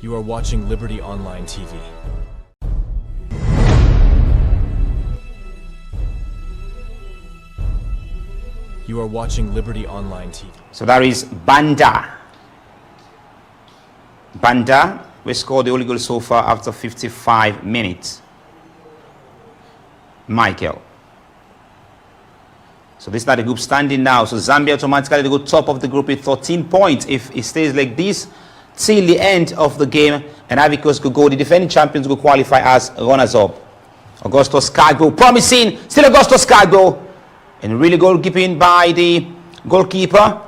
You are watching Liberty Online TV. You are watching Liberty Online TV. So that is Banda. Banda, we scored the only goal so far after 55 minutes. Michael. So this is not the group standing now. So Zambia automatically they go top of the group with 13 points. If it stays like this till the end of the game, and Ivory Coast could go, the defending champions will qualify as runners-up. Augustus Cargo, promising, still Augustus Cargo. And really goalkeeping by the goalkeeper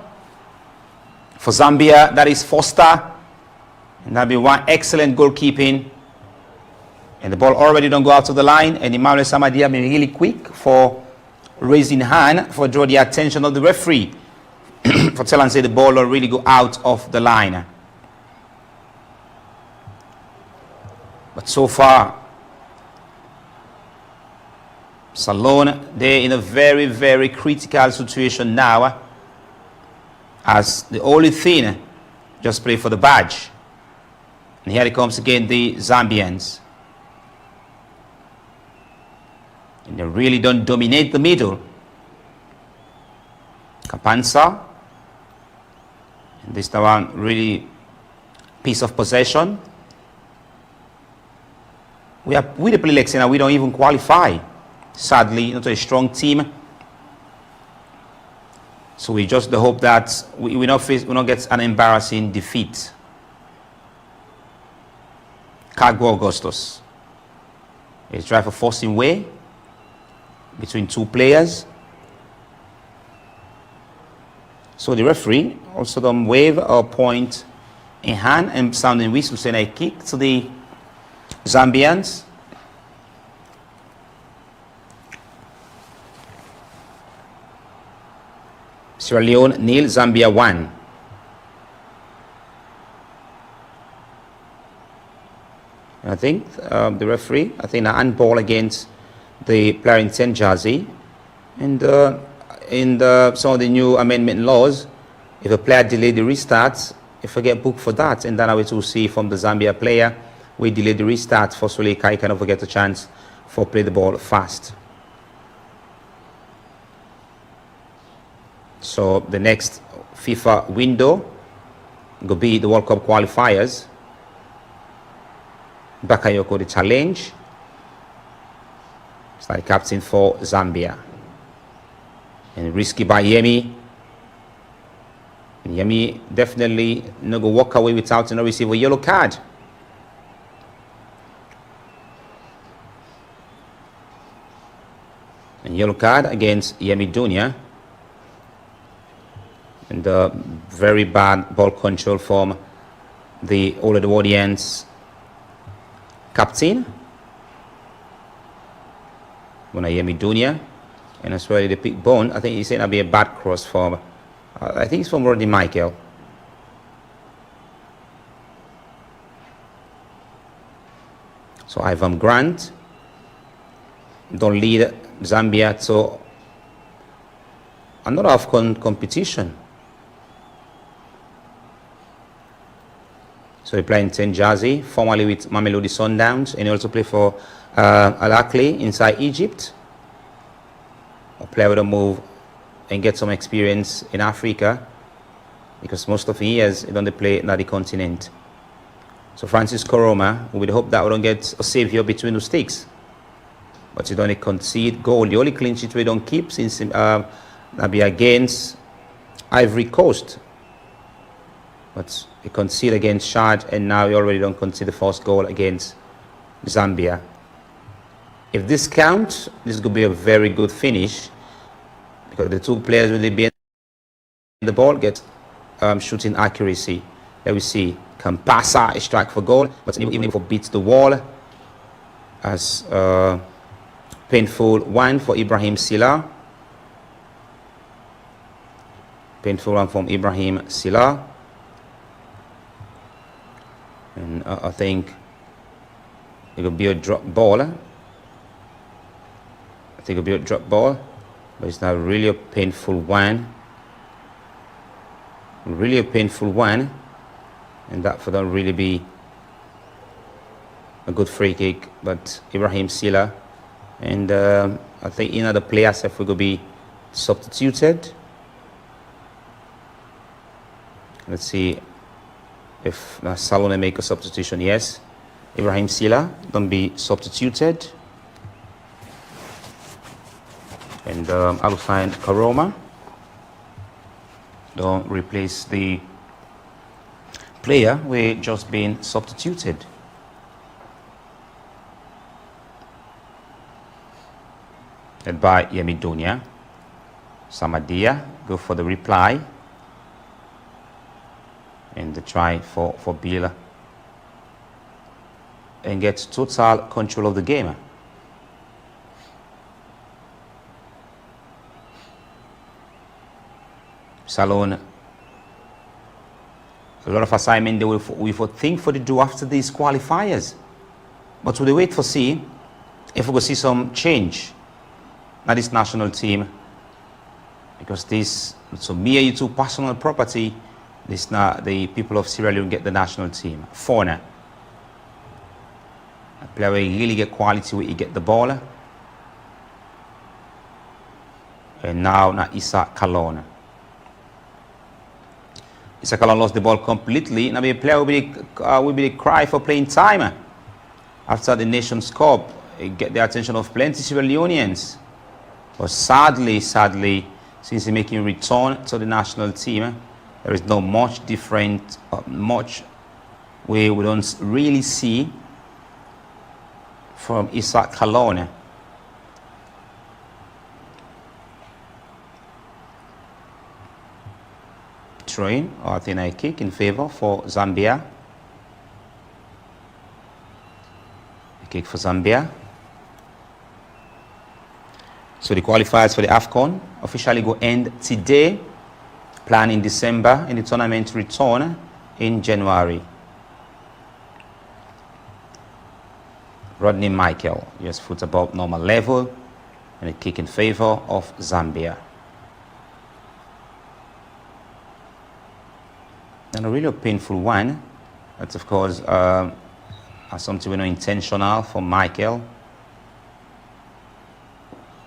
for Zambia, that is Foster. And that'll be one excellent goalkeeping. And the ball already don't go out to the line. And Emmanuel Samadia been really quick for raising hand for draw the attention of the referee for telling say the ball will really go out of the line. But so far, Salone, they're in a very, very critical situation now, as the only thing just play for the badge. And here it comes again, the Zambians. And they really don't dominate the middle. Kapansa. And this one really piece of possession. We the play like now, we don't even qualify. Sadly, not a strong team. So we just hope that we not get an embarrassing defeat. Cargo Augustus. He's trying for forcing way between two players. So the referee also don't wave or point in hand and sounding whistle saying a kick to the Zambians. Sierra Leone nil, Zambia 1. I think the referee, I think a handball against the player in 10 jersey. And in some of the new amendment laws, if a player delay the restart, if I get booked for that, and then I will see from the Zambia player, we delay the restart for Solika, he can never get a chance for play the ball fast. So the next FIFA window will be the World Cup qualifiers. Bakayoko the challenge. It's like captain for Zambia. And risky by Yemi. And Yemi definitely not go walk away without no receive a yellow card. And yellow card against Yemi Dunya. And very bad ball control from the older audience captain Yemi Dunya, and as well the pick bone. I think he's saying that'll be a bad cross from I think it's from Rodney Michael. So Ivan Grant don't lead Zambia to another AFCON competition. So he played in 10 jersey, formerly with Mamelodi Sundowns, and he also played for Al Ahly inside Egypt. A player with a move and get some experience in Africa, because most of the years he don't play in the continent. So Francis Koroma, we would hope that we don't get a savior between the sticks. But you don't concede goal. The only clean sheet we don't keep since that'll be against Ivory Coast. But he conceded against Chad, and now he already don't concede the first goal against Zambia. If this counts, this could be a very good finish, because the two players will be in the ball get shooting accuracy. There we see Campasa a strike for goal, but even if it beats the wall, as painful one for Ibrahim Silla. Painful one from Ibrahim Silla. And I think it could be a drop ball. I think it'll be a drop ball, but it's not really a painful one. Really a painful one, and that for don't really be a good free kick, but Ibrahim Silla, and I think another player if we could be substituted. Let's see if Salone make a substitution. Yes, Ibrahim Silla don't be substituted, and Alusine Karoma don't replace the player we just been substituted. Led by Yemi Dunya. Samadia go for the reply and the try for Bila and gets total control of the game. Salone, a lot of assignment they will think for the do after these qualifiers, but we'll wait for see if we will see some change at this national team, because this so mere you two personal property. This now the people of Sierra Leone get the national team. Fauna, a player where you really get quality where you get the ball, and now Issa Kalon. Issa Kalon lost the ball completely. Now the player will be the cry for playing time after the Nations Cup. It get the attention of plenty Sierra Leoneans. But sadly, since he's making a return to the national team, there is no much different, much we don't really see from Issa Kalon. Throwing or I think a kick in favor for Zambia. A kick for Zambia. So the qualifiers for the AFCON officially go end today. Plan in December, and the tournament return in January. Rodney Michael, yes, foot above normal level, and a kick in favor of Zambia. And a really painful one. That's of course something we know intentional for Michael.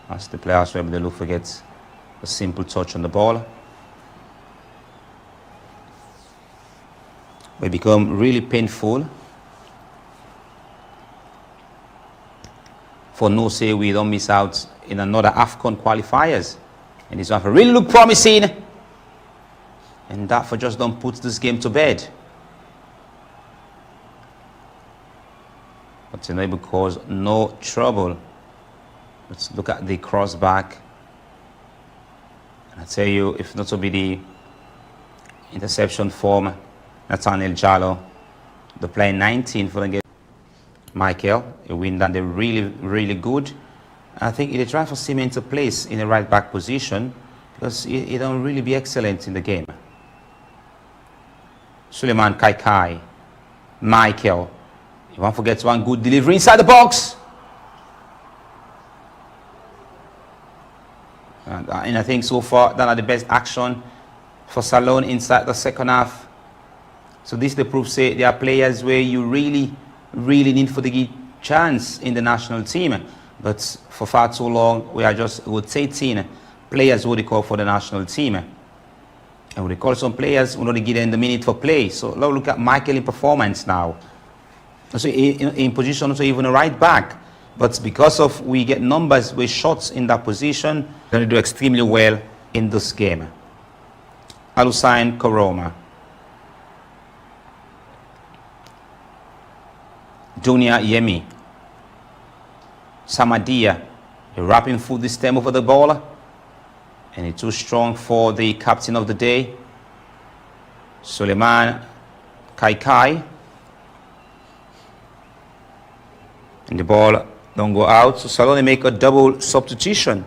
As the players were able to forget a simple touch on the ball. It become really painful for no say we don't miss out in another AFCON qualifiers, and this one really look promising, and that for just don't put this game to bed. But tonight because no trouble. Let's look at the cross back, and I tell you, if not to be the interception form Nathaniel Jallo, the play 19 for the game. Michael, a win that they're really good. I think they try for Simeon to place in the right back position because he don't really be excellent in the game. Suleiman Kaikai, Michael, you won't forget one good delivery inside the box. And I think so far that are the best action for Salone inside the second half. So this the proof say there are players where you really need for the chance in the national team. But for far too long we are just rotating players who they call for the national team. And we call some players who don't give them the minute for play. So now look at Michael in performance now. So in position to even a right back. But because of we get numbers with shots in that position, we're going to do extremely well in this game. Alusine Karoma. Dunya Yemi. Samadia. A wrapping foot this time over the ball. And it's too strong for the captain of the day. Suleiman Kaikai. And the ball don't go out. So Salone make a double substitution.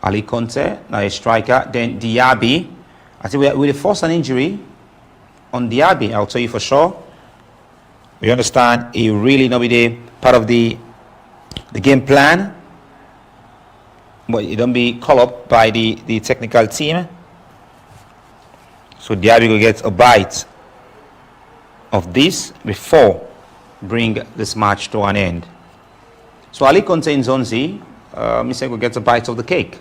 Ali Conte, now a striker. Then Diaby. I think we force an injury on Diaby, I'll tell you for sure. We understand he really not be part of the game plan. But it don't be called up by the technical team. So Diaby will get a bite of this before bring this match to an end. So Ali contains Zonzi. Miseko gets a bite of the cake.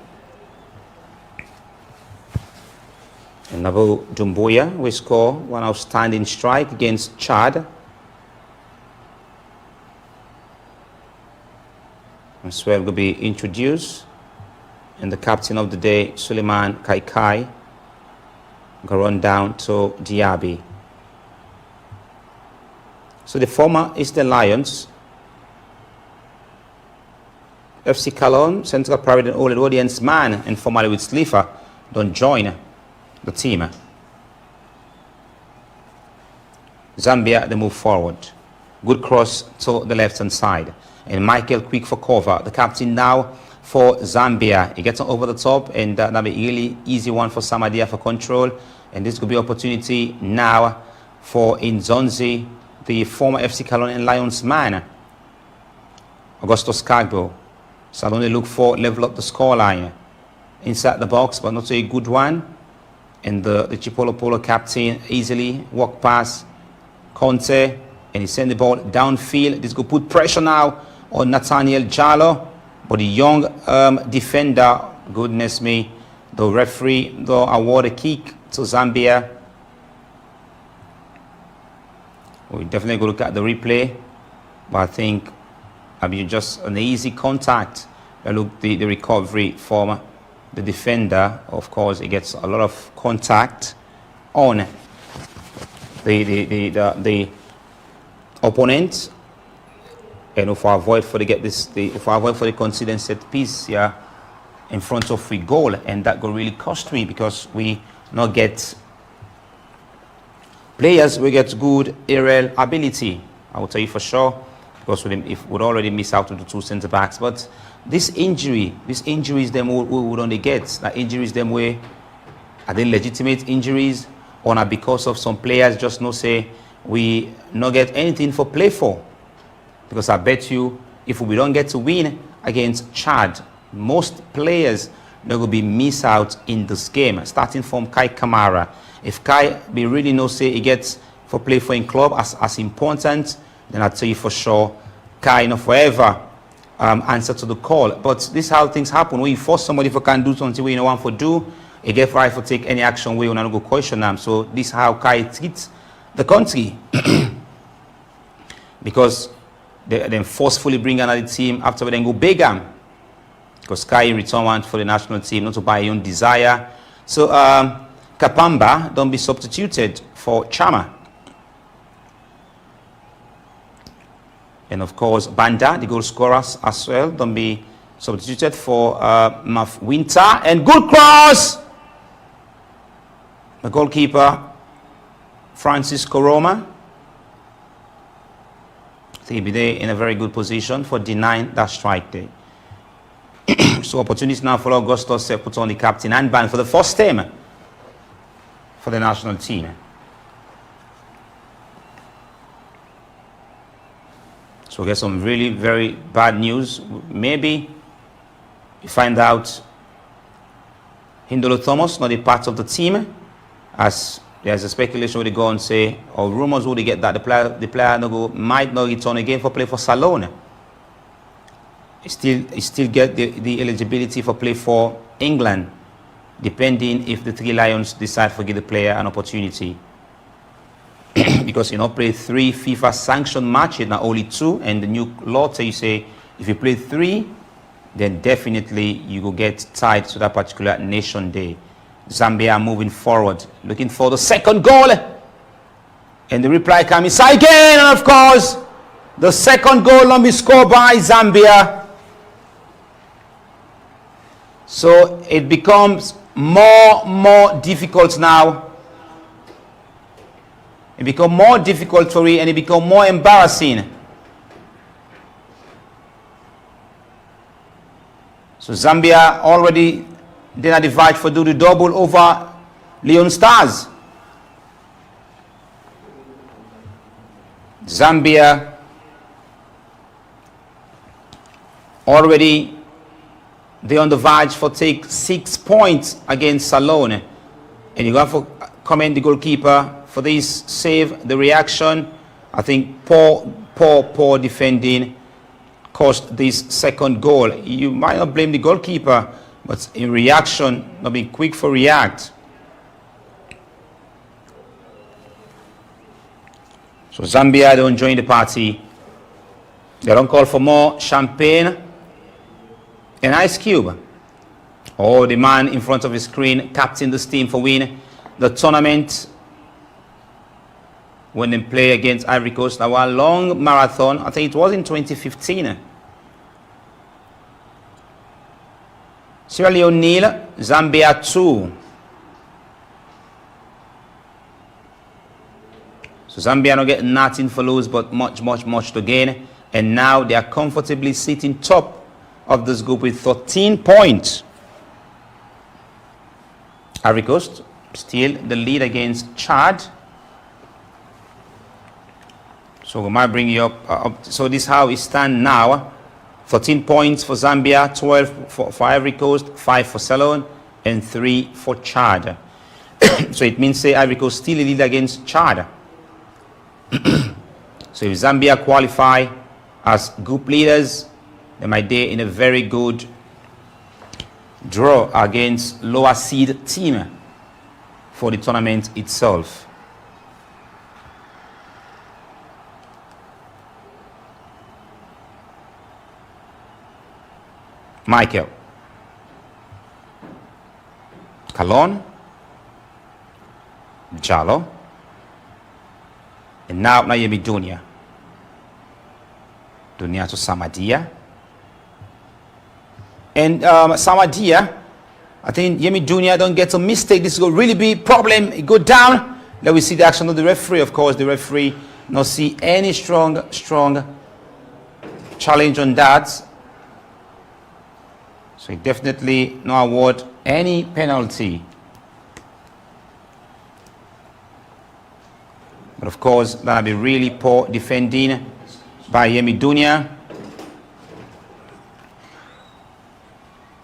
And Nabu Dumbuya will score one outstanding strike against Chad. As well will be introduced. And the captain of the day, Suleiman Kaikai, go run down to Diaby. So the former is the Lions. FC Cologne, Central Private and Old Audience man, and formerly with Slifa, don't join the team. Zambia, they move forward. Good cross to the left-hand side. And Michael quick for cover. The captain now for Zambia. He gets on over the top, and that'll be a really easy one for Samadia for control. And this could be opportunity now for Nzonzi, the former FC Cologne and Lions man. Augusto Scagbo. Salone look for level up the scoreline. Inside the box, but not a good one. And the Chipolo Polo captain easily walk past Conte, and he send the ball downfield. This could put pressure now on Nathaniel Jallo, but the young defender, goodness me, the referee though award a kick to Zambia. We definitely go look at the replay, but I think just an easy contact. Look, the recovery from the defender. Of course, it gets a lot of contact on the opponent, and if I avoid for the conceding set piece here in front of free goal, and that could really cost me because we not get players. We get good aerial ability. I will tell you for sure, because if we'd already miss out on the two centre backs, but these injuries them we would only get. That injuries them way are they legitimate injuries, or not because of some players just no say we not get anything for play for? Because I bet you if we don't get to win against Chad, most players they will be miss out in this game, starting from Kai Kamara. If Kai be really no say he gets for play for in club as important, then I'll tell you for sure Kai no forever answer to the call. But this is how things happen. When you force somebody for can do something we you know want for do, you get right for take any action we not go question them. So this is how Kai treats the country. Because they then forcefully bring another team after we then go big because Kai returned for the national team, not to by your own desire. So Kapamba don't be substituted for Chama. And of course, Banda, the goal scorers as well, don't be substituted for Maf Winter. And good cross! The goalkeeper, Francis Koroma. He'll be there in a very good position for denying that strike there. So opportunities now for Augustus put on the captain and band for the first time for the national team. So we get some really very bad news. Maybe you find out Hindolo Thomas not a part of the team, as there's a speculation where they go and say, or rumors where they get that the player might not return again for play for Salone. He still get the eligibility for play for England, depending if the Three Lions decide to give the player an opportunity. Because you know play 3 FIFA sanctioned matches, not only 2, and the new law tells you say if you play 3, then definitely you will get tied to that particular nation day. Zambia moving forward, looking for the second goal, and the reply comes again, and of course the second goal will be scored by Zambia. So it becomes more difficult now. It becomes more difficult for you, and it becomes more embarrassing. So Zambia already did not divide for do the double over Leon Stars. Zambia already they on the verge for take 6 points against Salone, and you got to commend the goalkeeper for this save. The reaction, I think poor defending caused this second goal. You might not blame the goalkeeper, but in reaction, not being quick for react. So Zambia don't join the party. They don't call for more champagne and ice cube. Oh, the man in front of the screen captained this team for win the tournament when they play against Ivory Coast. Now a long marathon. I think it was in 2015. Sierra Leone 0, Zambia 2. So Zambia not getting nothing for lose, but much to gain. And now they are comfortably sitting top of this group with 13 points. Ivory Coast still the lead against Chad. So we might bring you up. So this is how it stands now. 13 points for Zambia, 12 for Ivory Coast, 5 for Ceylon, and 3 for Chad. So it means say Ivory Coast still lead against Chad. So if Zambia qualify as group leaders, they might be in a very good draw against lower seed team for the tournament itself. Michael Kalon, Jalo, and now Nayemi Dunia to Samadia. And Samadia, I think Yemi Dunia don't get a mistake. This is going to really be a problem. It go down. Let we see the action of the referee. Of course, the referee not see any strong challenge on that. So he definitely no award any penalty. But of course, that'll be really poor defending by Yemi Dunia.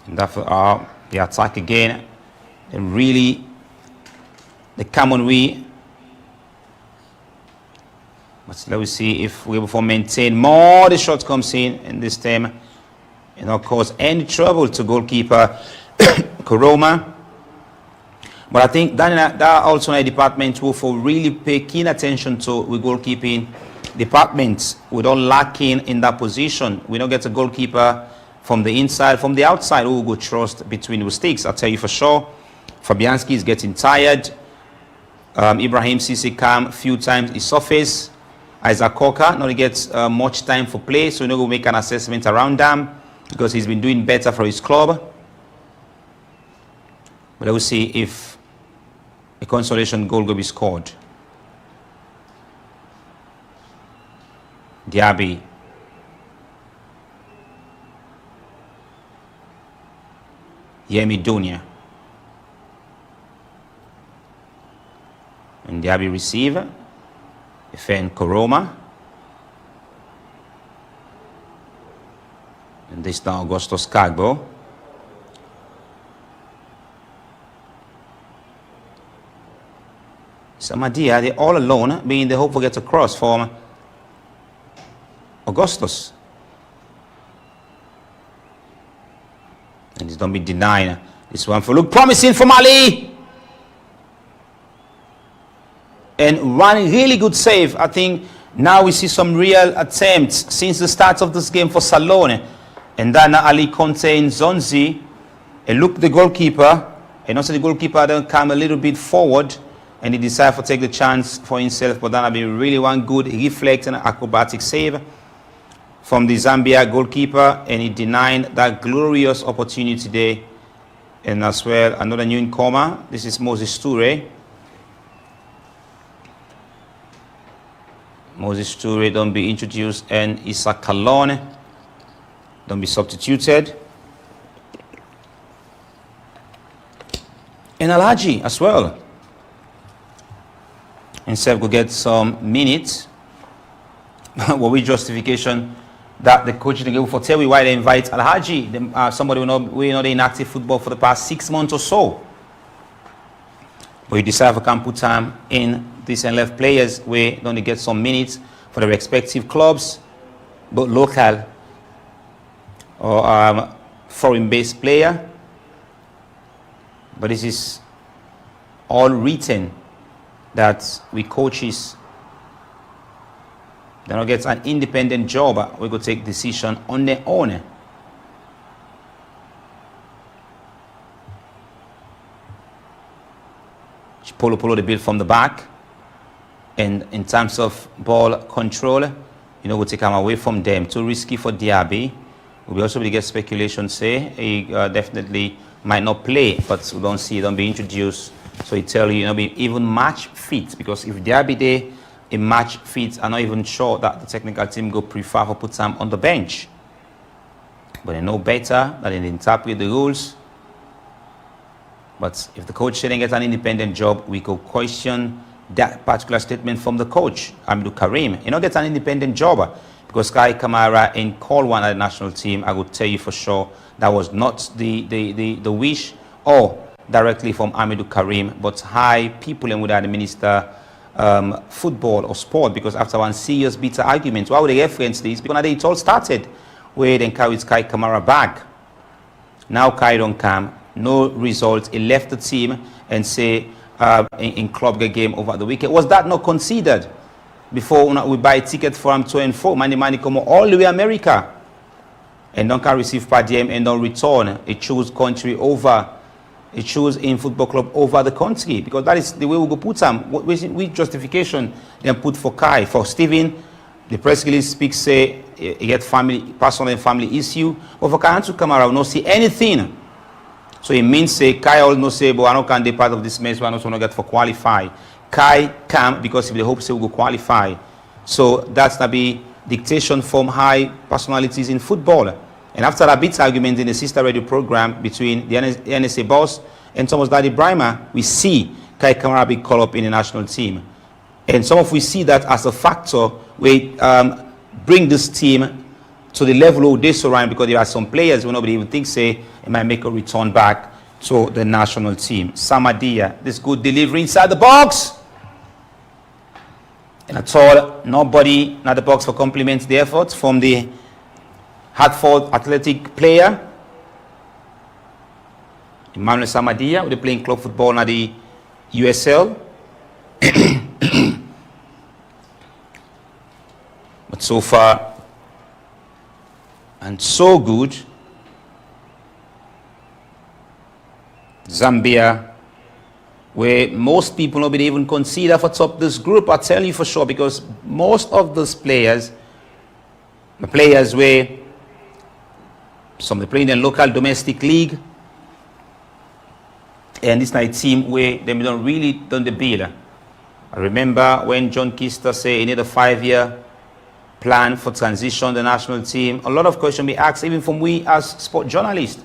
And therefore, the attack again, and really the common way. But let us see if we're able to maintain more. The shot comes in, and this time, and not cause any trouble to goalkeeper Koroma. But I think that also a department will for really pay keen attention to with goalkeeping departments. We don't lacking in that position. We don't get a goalkeeper from the inside, from the outside, who will go trust between the sticks. I'll tell you for sure. Fabianski is getting tired. Ibrahim Sisi came a few times. He surfaced. Isaac Coker not gets much time for play, so we're not going to make an assessment around them because he's been doing better for his club. But I will see if a consolation goal will be scored. Diaby. Yemi Dunia. And Diaby receive. Defend Koroma. And this now Augustus Kagbo. Samadia, they're all alone, being the hope for get across from Augustus. And it's don't be denied. This one for look promising for Mali. And one really good save. I think now we see some real attempts since the start of this game for Salone. And then Ali Conte and Zonzi. And look the goalkeeper. And also the goalkeeper then come a little bit forward. And he decided to take the chance for himself. But that'll be really one good reflect and acrobatic save from the Zambia goalkeeper. And he denied that glorious opportunity there. And as well, another new newcomer. This is Moses Toure. Moses Toure don't be introduced. And Issa Kalone don't be substituted. And Alhaji as well. And Seth will get some minutes. What we justification that the coach didn't give for tell me why they invite Alhaji, somebody who not inactive football for the past 6 months or so. But you decide if I can put time in this and left players where they only get some minutes for the respective clubs, both local or foreign-based player. But this is all written that we coaches, they don't get an independent job. We go take decision on their own. Polo the build from the back, and in terms of ball control, we'll take him away from them. Too risky for Diaby. We also will get speculation say he definitely might not play, but we don't see it, don't be introduced. So he tell you, be even match fit, because if Diaby there in match fit, I'm not even sure that the technical team go prefer to put him on the bench. But they know better that they interpret the rules. But if the coach didn't get an independent job, we could question that particular statement from the coach, Hamidou Karim. He don't get an independent job because Kai Kamara in call one at the national team. I would tell you for sure that was not the wish or directly from Hamidou Karim, but high people and would administer football or sport, because after one serious bitter argument, why would they reference this? Because it all started where they carried Kai Kamara back. Now Kai don't come. No result. He left the team and say in club game over the weekend. Was that not considered before we buy a ticket for him to and fro? Money come all the way America and don't can receive per diem and don't return. He choose country over. He choose in football club over the country, because that is the way we go put him. With justification then put for Kai. For Steven, the press release speaks say he get personal and family issue. But for Kai Kamara, we don't see anything. So it means say Kai also say, but I don't can be part of this match, but I also not get for qualify. Kai can, because if they hope say we go qualify. So that's to be dictation from high personalities in football. And after that bit argument in the sister radio program between the NSA boss and Thomas Daddy Brimer, we see Kai Kamara be called up in the national team. And some of we see that as a factor we bring this team to the level of they surround, because there are some players who nobody even thinks say it might make a return back to the national team. Samadia, this good delivery inside the box. And at all, nobody not the box for compliments the efforts from the Hartford Athletic player. Emmanuel Samadia, they're playing club football in the USL. But so far, and so good. Zambia, where most people nobody even consider for top this group, I tell you for sure, because most of those players, the players where some they play in the local domestic league, and this night team where they don't really done the build. I remember when John Kister said he need a 5-year plan for transition the national team. A lot of questions be asked, even from we as sport journalists.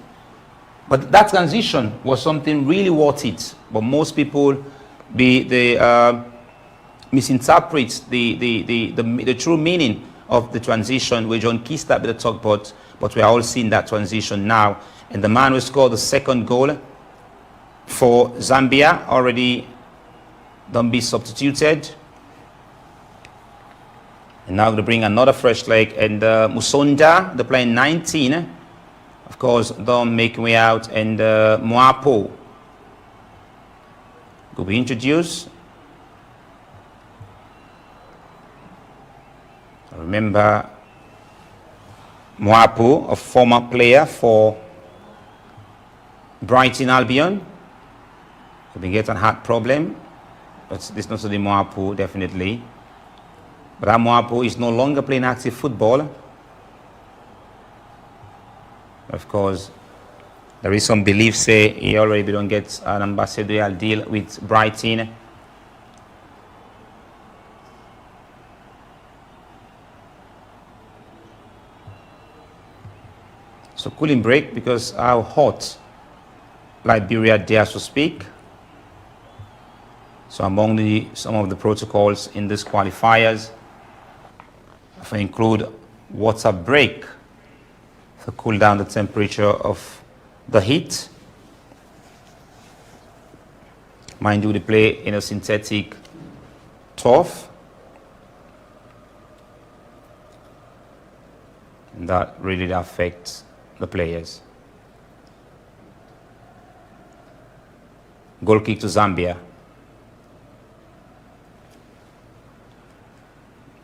But that transition was something really worth it. But most people misinterpret the true meaning of the transition where John Kister be the talk about. But we are all seeing that transition now. And the man who scored the second goal for Zambia already don't be substituted. And now going to bring another fresh leg, and Musonda, they're playing 19. Of course, don't make way out, and Mwapo will be introduced. Remember Mwapo, a former player for Brighton Albion. He's been getting a heart problem, but this is not the Mwapo, definitely. But Mwapo is no longer playing active football. Of course, there is some belief say he already don't get an ambassadorial deal with Brighton. So cooling break, because how hot Liberia dares to speak. So among some of the protocols in these qualifiers, if I include water break to cool down the temperature of the heat. Mind you, they play in a synthetic turf. And that really affects the players. Goal kick to Zambia.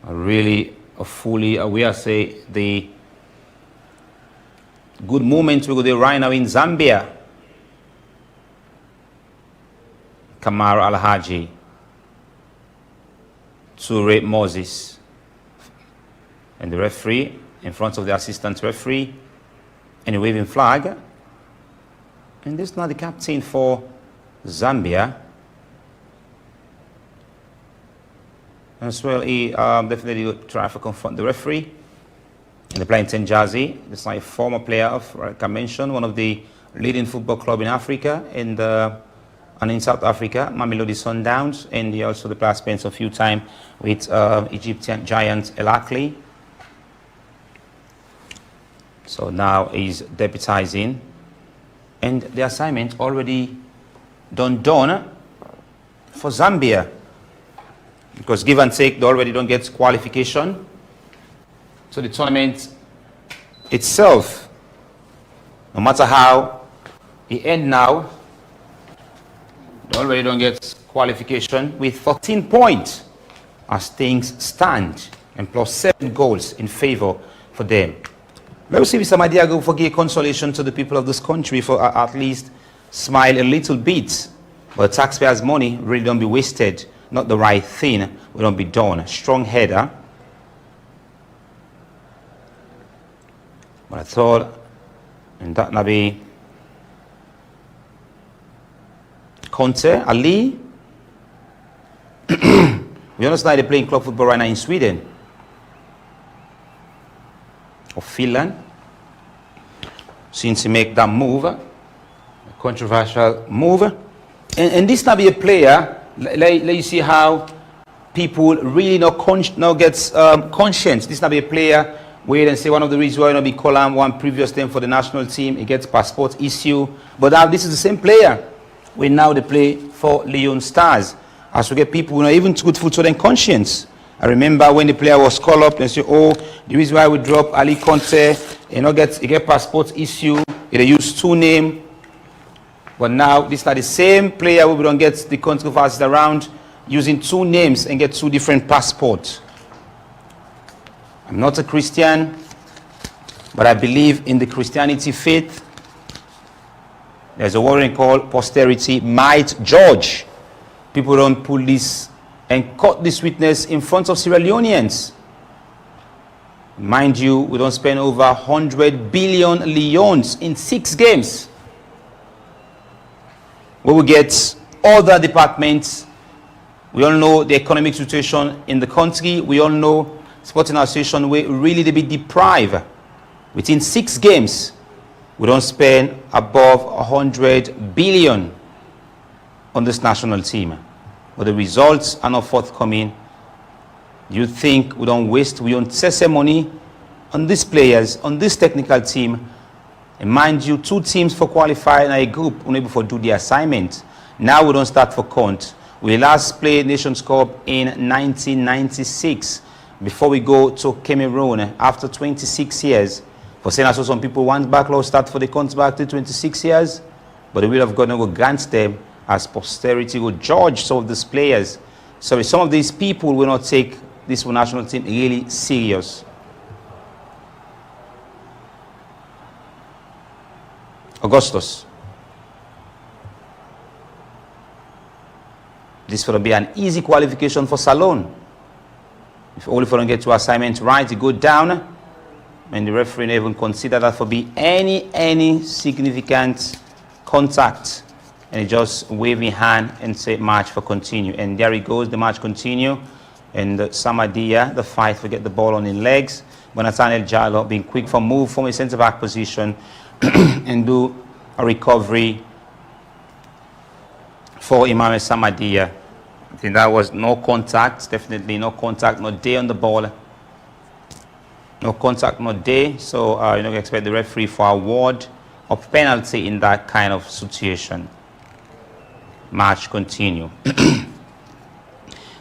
Really fully aware, say, the good moment we go right now in Zambia. Kamar Al-Haji, Ture Moses, and the referee in front of the assistant referee, and a waving flag. And this is not the captain for Zambia. As well, he definitely try to confront the referee. And the playing 10 jersey. This is like a former player of, like I mentioned, one of the leading football club in Africa and in South Africa, Mamelodi Sundowns, and he also the player spent a few time with Egyptian giant El-Akli. So now he's deputizing, and the assignment already done for Zambia, because give and take they already don't get qualification. So the tournament itself, no matter how it ends now, they already don't get qualification with 14 points as things stand, and plus 7 goals in favor for them. Let us see if Zambia go for give consolation to the people of this country for at least smile a little bit. But taxpayers' money really don't be wasted. Not the right thing will not be done. Strong header. But I thought, and that may be Conte, Ali. We understand they're playing club football right now in Sweden or Finland. Since he make that move, a controversial move. And this now be a player, let you see how people really not gets conscience. This now be a player where they say one of the reasons why not be called one previous time for the national team, he gets passport issue. But now this is the same player where now they play for Leone Stars. As we get people who not even good food to their conscience. I remember when the player was called up and say, oh, the reason why we drop Ali Conte, he get passport issue, they use 2 names. But now this is not the same player who don't get the controversies around using 2 names and get 2 different passports. I'm not a Christian, but I believe in the Christianity faith. There's a word called posterity might judge. People don't pull this and cut this witness in front of Sierra Leoneans. Mind you, we don't spend over 100 billion leones in 6 games. We will get other departments. We all know the economic situation in the country. We all know sporting association where really they be deprived. Within 6 games, we don't spend above 100 billion on this national team. But the results are not forthcoming. You think we don't waste, we don't sell money on these players, on this technical team. And mind you, 2 teams for qualifying a group unable to do the assignment. Now we don't start for count. We last played Nations Cup in 1996 before we go to Cameroon after 26 years. For saying also some people want backlog start for the count back to 26 years, but the will of God not go grant them as posterity will judge some of these players. So some of these people will not take this national team really serious. Augustus. This will be an easy qualification for Salone. If only for them get to assignment right, you go down, and the referee not even consider that for be any significant contact, and he just waving hand and say match for continue. And there he goes, the match continue, and Zambia, the fight, will get the ball on his legs. But Nathaniel Jallo being quick for move from a centre back position and do a recovery for Imam Zambia. I think that was no contact, definitely no contact, no day on the ball. No contact, no day. So you don't expect the referee for award of penalty in that kind of situation. match continue.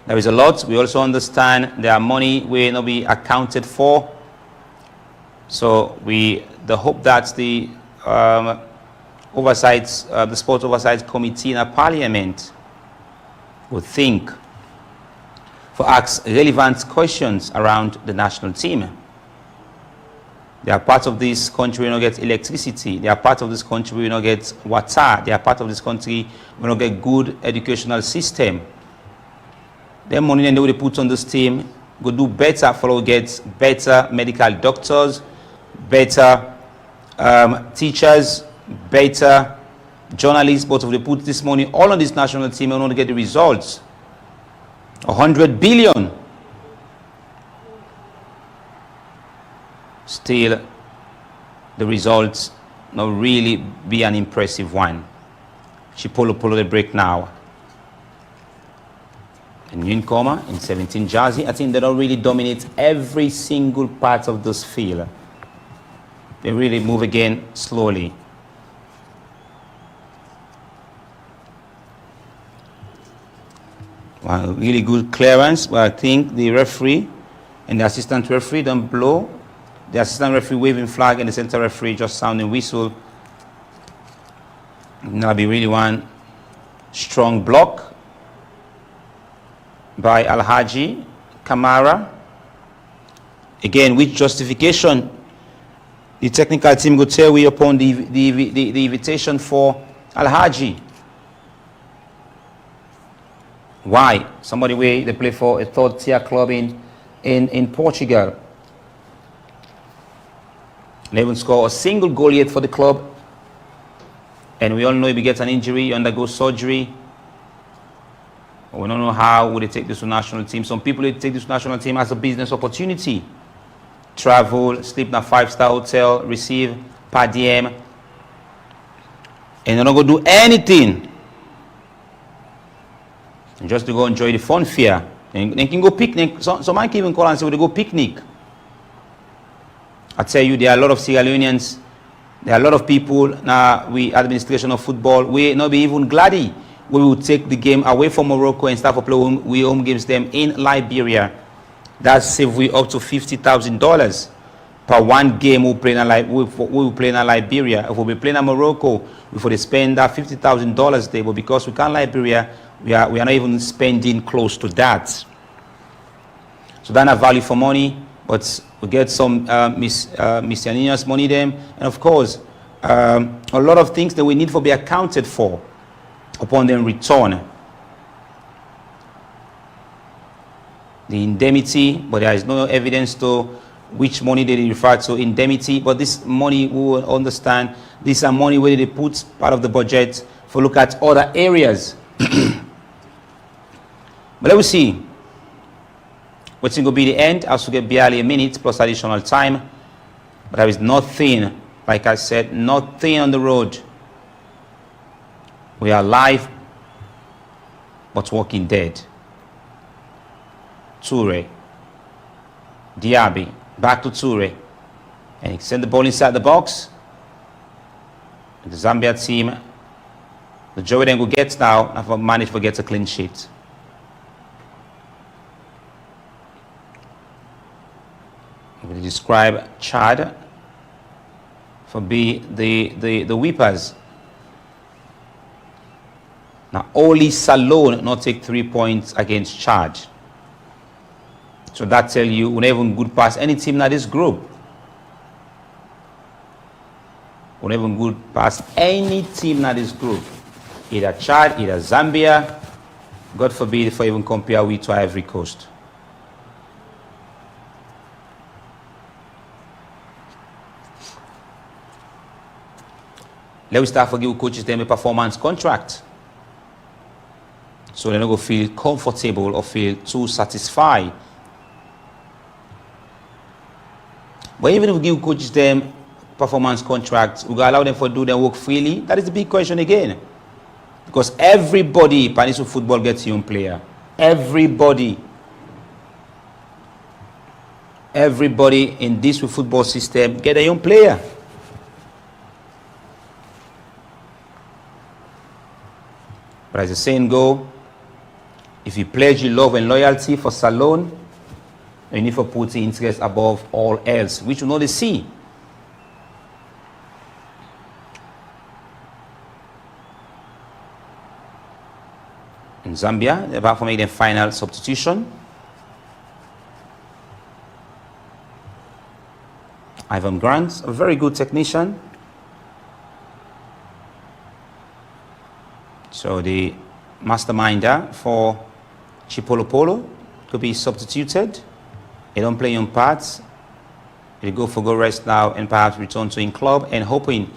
There is a lot. We also understand there are money will not be accounted for. So the hope that the the Sports Oversight Committee in a Parliament would think for ask relevant questions around the national team. They are part of this country we don't get electricity. They are part of this country we don't get water. They are part of this country we don't get good educational system. Their money and they will put on this team go do better for get better medical doctors, better teachers, better journalists. But if they put this money all on this national team and want to get the results, 100 billion. Still, the results not really be an impressive one. Polo the break now. And newcomer in 17 jersey, I think they don't really dominate every single part of this field. They really move again slowly. Well, really good clearance, but I think the referee and the assistant referee don't blow. The assistant referee waving flag and the center referee just sounding whistle. And that'll be really one strong block by Alhaji Kamara. Again, with justification, the technical team will tell we upon the invitation for Alhaji. Why? Somebody where they play for a third tier club in Portugal. They haven't scored a single goal yet for the club. And we all know if he gets an injury, he undergoes surgery. We don't know how would they take this to national team. Some people they take this national team as a business opportunity. Travel, sleep in a 5-star hotel, receive per diem. And they're not going to do anything. And just to go enjoy the fun fair. And they can go picnic. Some might even call and say, well, they go picnic. I tell you, there are a lot of Sierra Leoneans, there are a lot of people now, we administration of football, we not be even glad we will take the game away from Morocco and start to play home games them in Liberia. That's save we up to $50,000 per one game we play in Liberia. If we be playing in Morocco, before they spend that $50,000 there, but because we can't Liberia, we are not even spending close to that. So that's not value for money. But we get some miscellaneous money them, and of course, a lot of things that we need to be accounted for upon them return. The indemnity, but there is no evidence to which money they refer to indemnity. But this money, we will understand, these are money where they put part of the budget for look at other areas. But let me see. What's going to be the end? I also get barely a minute plus additional time. But there is nothing, like I said, nothing on the road. We are alive, but walking dead. Toure. Diaby. Back to Toure. And he sent the ball inside the box. And the Zambia team, the joy then will get now, and manage to get a clean sheet. We describe Chad for be the whippers. Now only Salone not take 3 points against Chad. So that tell you we never good pass any team in this group. We never good pass any team in this group. Either Chad, either Zambia. God forbid if I even compare we to Ivory Coast. Let me start for give coaches them a performance contract. So they're not going to feel comfortable or feel too satisfied. But even if we give coaches them performance contracts, we allow them to do their work freely. That is the big question again. Because everybody in Panis football gets young player. Everybody in this football system get a young player. But as the saying go, if you pledge your love and loyalty for Salone, you need to put the interest above all else, which you know they see. In Zambia, they're about to make their final substitution. Ivan Grant, a very good technician. So the masterminder for Chipolopolo could be substituted. They don't play on parts. They go for go rest now and perhaps return to in club and hoping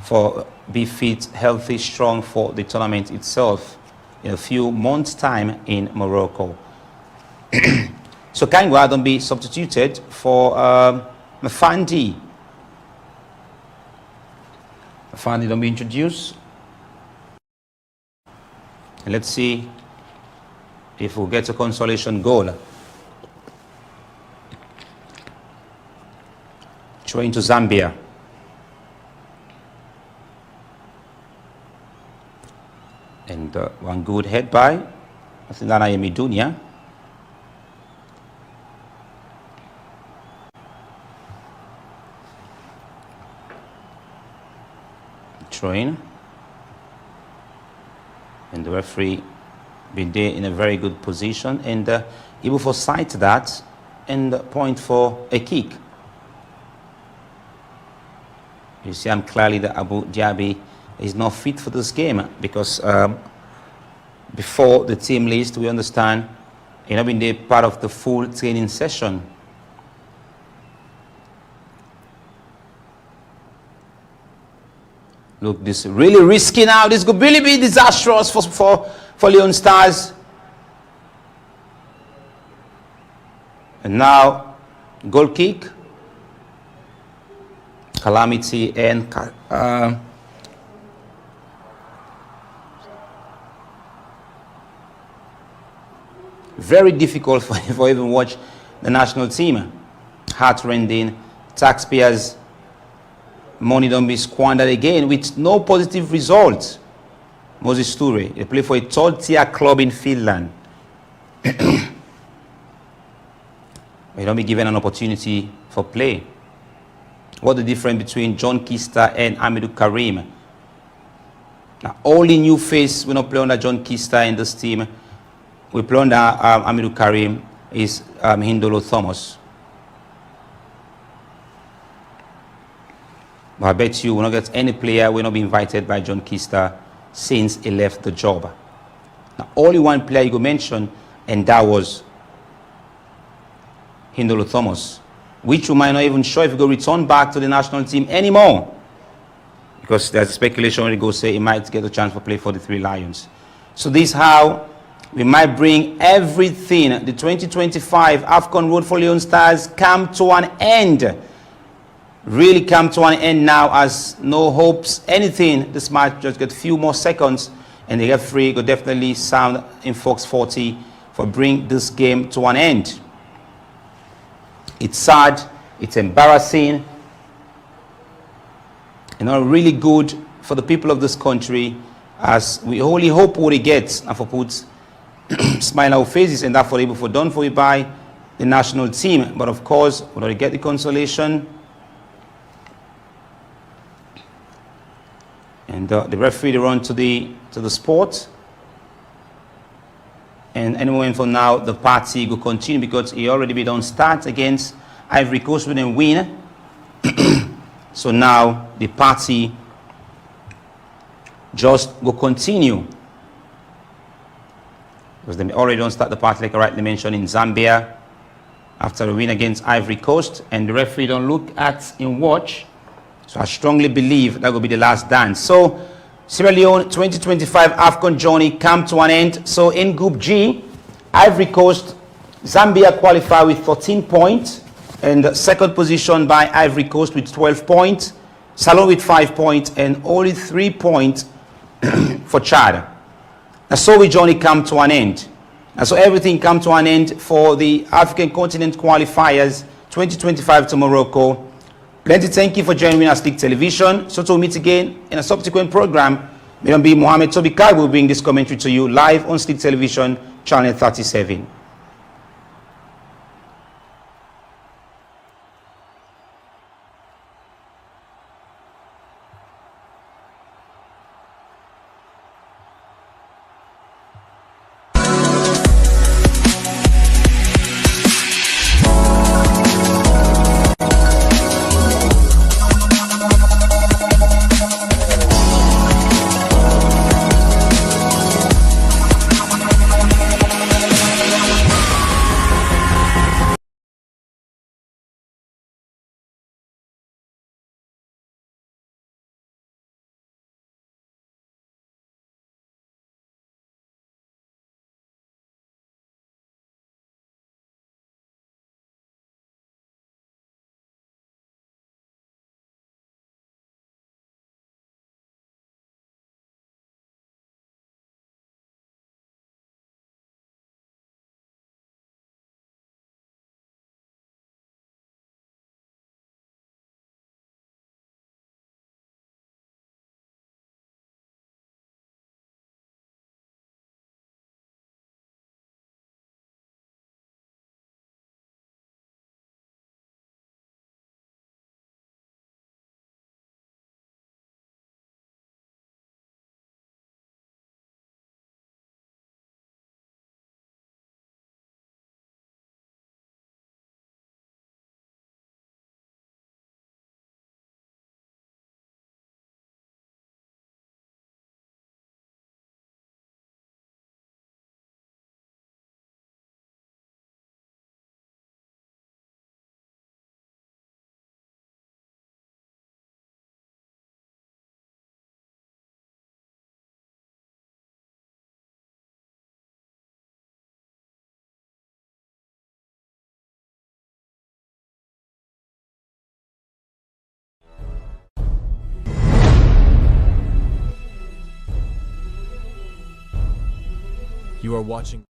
for be fit, healthy, strong for the tournament itself in a few months' time in Morocco. So Kangwa don't be substituted for Mafandi. Mafandi don't be introduced. And let's see if we'll get a consolation goal. Throw into Zambia. And one good head by Asilana Yemidunia. Throw in. And the referee been there in a very good position and able to sight that and point for a kick. You see clearly that Abu Dhabi is not fit for this game because before the team list we understand he not been there part of the full training session. Look, this really risky now. This could really be disastrous for Leon Stars. And now, goal kick. Calamity and very difficult for even watch the national team. Heart-rending. Taxpayers' money don't be squandered again with no positive results. Moses Ture, they play for a third-tier club in Finland. They don't be given an opportunity for play. What the difference between John Kista and Amidou Karim? Now, only new face we not play under John Kista in this team. We play under Amidou Karim is Hindolo Thomas. But I bet you will not get any player will not be invited by John Kista since he left the job. Now, only one player you could mention, and that was Hindolo Thomas, which you might not even sure if he will return back to the national team anymore. Because there's speculation when he goes say he might get a chance to play for the Three Lions. So this is how we might bring everything. The 2025 AFCON Road for Leon Stars come to an end. Really come to an end now as no hopes anything. This match just get a few more seconds and the referee will definitely sound in Fox 40 for bring this game to an end. It's sad, it's embarrassing, and not really good for the people of this country as we only hope what it gets and for put smile on our faces and therefore able for done for you by the national team. But of course, we don't get the consolation. And the referee run to the sport. And any moment from now, the party will continue because he already been on start against Ivory Coast with a win. So now the party just will continue. Because they already don't start the party, like I rightly mentioned, in Zambia after a win against Ivory Coast. And the referee don't look at in watch. So I strongly believe that will be the last dance. So Sierra Leone 2025 AFCON journey come to an end. So in Group G, Ivory Coast, Zambia qualify with 14 points. And second position by Ivory Coast with 12 points. Salone with 5 points and only 3 points for Chad. And so we journey come to an end. And so everything come to an end for the African Continent qualifiers 2025 to Morocco. Plenty thank you for joining me on Stick Television. So to meet again in a subsequent program Me name be Mohammed Tobikai. We'll bring this commentary to you live on Sleep Television, Channel 37. You are watching